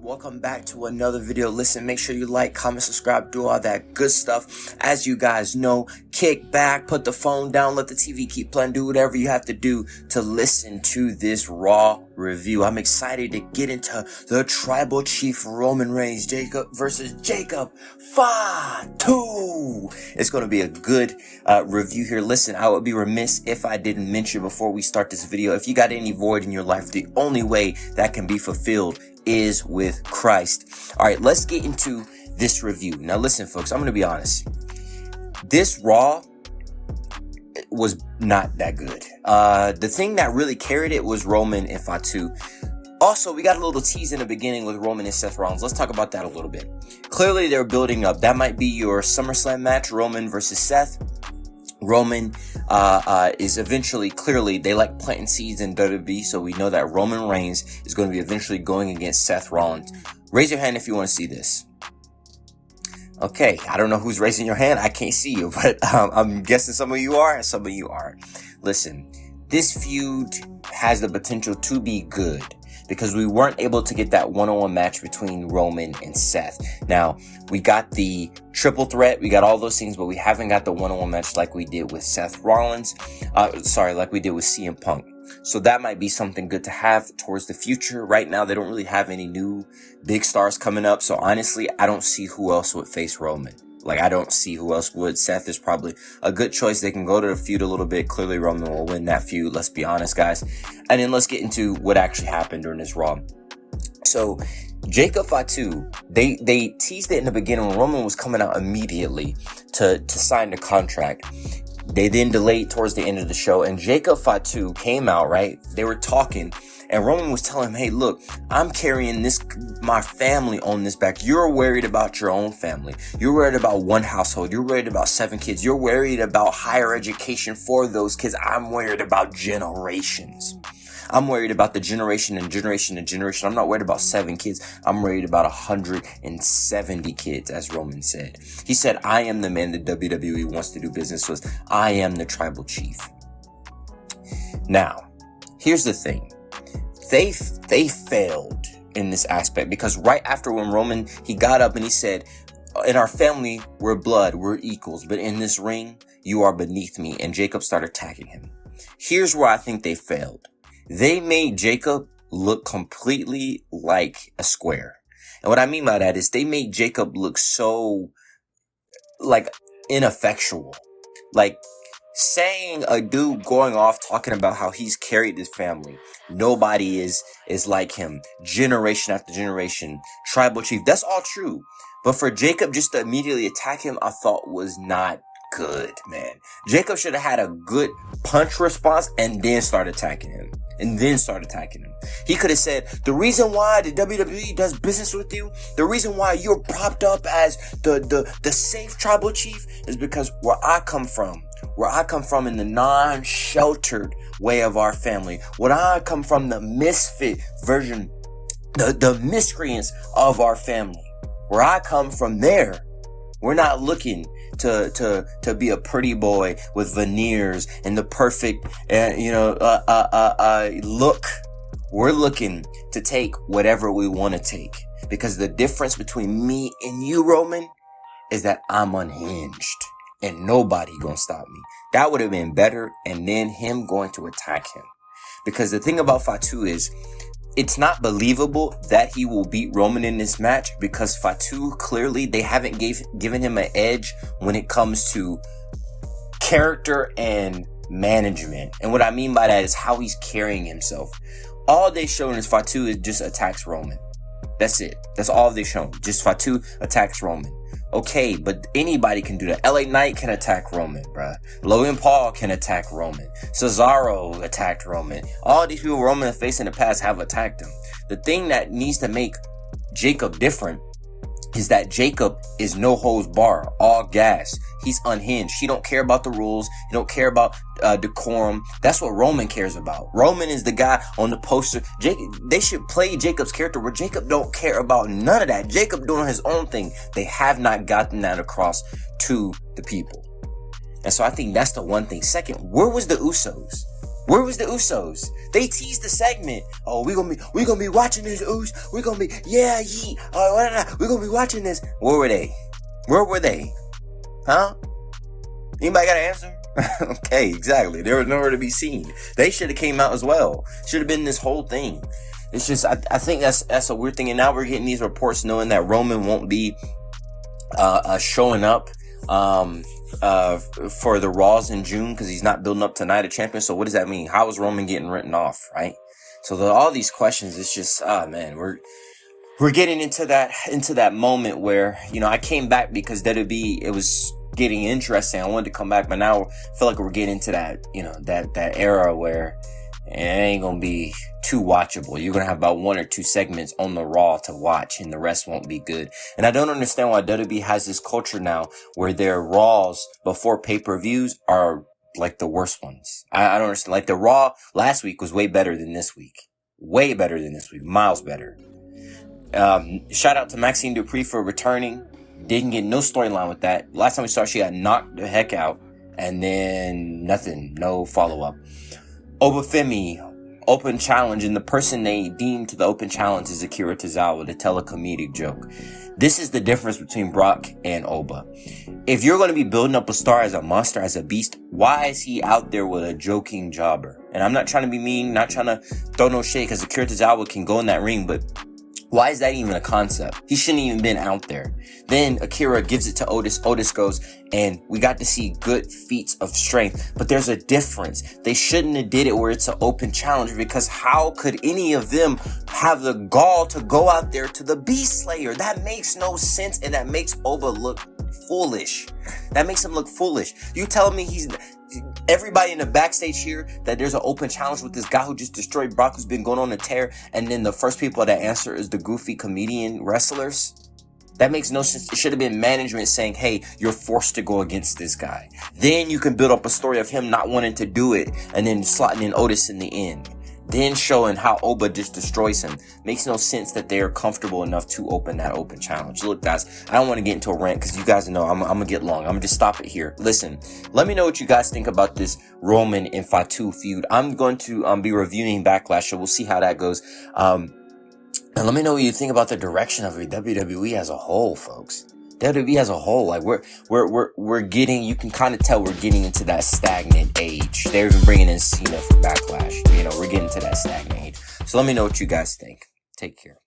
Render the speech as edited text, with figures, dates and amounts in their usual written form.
welcome back to another video. Listen, make sure you like, comment, subscribe, do all that good stuff. As you guys know, kick back, put the phone down, let the TV keep playing, do whatever you have to do to listen to this Raw review. I'm excited to get into the Tribal Chief Roman Reigns, Jacob versus Jacob Fatu. It's going to be a good review here. Listen, I would be remiss if I didn't mention before we start this video, if you got any void in your life, the only way that can be fulfilled is with Christ. All right, let's get into this review. Now listen, folks, I'm going to be honest. This Raw was not that good. The thing that really carried it was Roman and Fatu. Also, we got a little tease in the beginning with Roman and Seth Rollins. Let's talk about that a little bit. Clearly, they're building up. That might be your SummerSlam match, Roman versus Seth. Roman is eventually, clearly, they like planting seeds in WWE, so we know that Roman Reigns is going to be eventually going against Seth Rollins. Raise your hand if you want to see this. Okay, I don't know who's raising your hand. I can't see you, but I'm guessing some of you are and some of you aren't. Listen, this feud has the potential to be good because we weren't able to get that one-on-one match between Roman and Seth. Now, we got the triple threat, we got all those things, but we haven't got the one-on-one match like we did with Seth Rollins. Like we did with CM Punk. So that might be something good to have towards the future. Right now, they don't really have any new big stars coming up. So honestly, I don't see who else would face Roman. I don't see who else would. Seth is probably a good choice. They can go to the feud a little bit. Clearly, Roman will win that feud. Let's be honest, guys. And then let's get into what actually happened during this Raw. So, Jacob Fatu, they teased it in the beginning when Roman was coming out immediately to sign the contract. They then delayed towards the end of the show, and Jacob Fatu came out, right? They were talking, and Roman was telling him, hey, look, I'm carrying my family on this back. You're worried about your own family. You're worried about one household. You're worried about 7 kids. You're worried about higher education for those kids. I'm worried about generations. I'm worried about the generation and generation and generation. I'm not worried about 7 kids. I'm worried about 170 kids, as Roman said. He said, I am the man that WWE wants to do business with. I am the tribal chief. Now, here's the thing. They failed in this aspect because right after when Roman, he got up and he said, in our family, we're blood, we're equals. But in this ring, you are beneath me. And Jacob started attacking him. Here's where I think they failed. They made Jacob look completely like a square. And what I mean by that is they made Jacob look so, ineffectual. Saying a dude going off talking about how he's carried his family. Nobody is like him. Generation after generation. Tribal chief. That's all true. But for Jacob just to immediately attack him, I thought was not good, man. Jacob should have had a good punch response and then start attacking him. He could have said, the reason why the WWE does business with you, the reason why you're propped up as the safe tribal chief is because where I come from in the non-sheltered way of our family, where I come from, the misfit version, the miscreants of our family, where I come from there, we're not looking to be a pretty boy with veneers and the perfect, look. We're looking to take whatever we want to take. Because the difference between me and you, Roman, is that I'm unhinged. And nobody gonna stop me. That would have been better. And then him going to attack him. Because the thing about Fatu is, it's not believable that he will beat Roman in this match because Fatu, clearly, they haven't given him an edge when it comes to character and management. And what I mean by that is how he's carrying himself. All they shown is Fatu is just attacks Roman. That's it. That's all they've shown. Just Fatu attacks Roman. Okay, but anybody can do that. LA Knight can attack Roman, bruh. Logan Paul can attack Roman. Cesaro attacked Roman. All these people Roman has faced in the past have attacked him. The thing that needs to make Jacob different is that Jacob is no holds bar, all gas. He's unhinged. He don't care about the rules. He don't care about decorum. That's what Roman cares about. Roman is the guy on the poster. They should play Jacob's character where Jacob don't care about none of that. Jacob doing his own thing. They have not gotten that across to the people. And so I think that's the one thing. Second, where was the Usos? Where was the Usos? They teased the segment. Oh, we gonna be watching this, Us. We gonna be, yeah, yeet. We gonna be watching this. Where were they? Where were they? Huh? Anybody got an answer? Okay, exactly. They were nowhere to be seen. They should have came out as well. Should have been this whole thing. It's just, I think that's a weird thing. And now we're getting these reports knowing that Roman won't be showing up for the Raws in June because he's not building up to Night of Champions. So what does that mean? How is Roman getting written off, right? So all these questions, it's just, man, we're getting into that moment where, I came back because it was getting interesting. I wanted to come back, but now I feel like we're getting into that, that era where it ain't gonna be too watchable. You're gonna have about 1 or 2 segments on the Raw to watch, and the rest won't be good. And I don't understand why WWE has this culture now where their Raws before pay-per-views are like the worst ones. I don't understand. Like the Raw last week was way better than this week. Way better than this week. Miles better. Shout out to Maxine Dupree for returning. Didn't get no storyline with that. Last time we saw her, she got knocked the heck out. And then nothing. No follow-up. Obafemi, open challenge. And the person they deemed to the open challenge is Akira Tozawa to tell a comedic joke. This is the difference between Brock and Oba. If you're going to be building up a star as a monster, as a beast, why is he out there with a joking jobber? And I'm not trying to be mean, not trying to throw no shade, because Akira Tozawa can go in that ring, but why is that even a concept? He shouldn't even been out there. Then Akira gives it to Otis. Otis goes, and we got to see good feats of strength. But there's a difference. They shouldn't have did it where it's an open challenge, because how could any of them have the gall to go out there to the Beast Slayer? That makes no sense, and that makes Oba look foolish. That makes him look foolish. You telling me everybody in the backstage here that there's an open challenge with this guy who just destroyed Brock, who's been going on a tear, and then the first people that answer is the goofy comedian wrestlers? That makes no sense. It should have been management saying, hey, you're forced to go against this guy. Then you can build up a story of him not wanting to do it, and then slotting in Otis in the end. Then showing how Oba just destroys him. Makes no sense that they are comfortable enough to open that open challenge. Look, guys, I don't want to get into a rant because you guys know I'm going to get long. I'm going to just stop it here. Listen, let me know what you guys think about this Roman and Fatu feud. I'm going to be reviewing Backlash, so we'll see how that goes. And let me know what you think about the direction of WWE as a whole, folks. WWE as a whole, like we're getting, you can kind of tell we're getting into that stagnant age. They're even bringing in Cena for Backlash. We're getting to that stagnant age. So let me know what you guys think. Take care.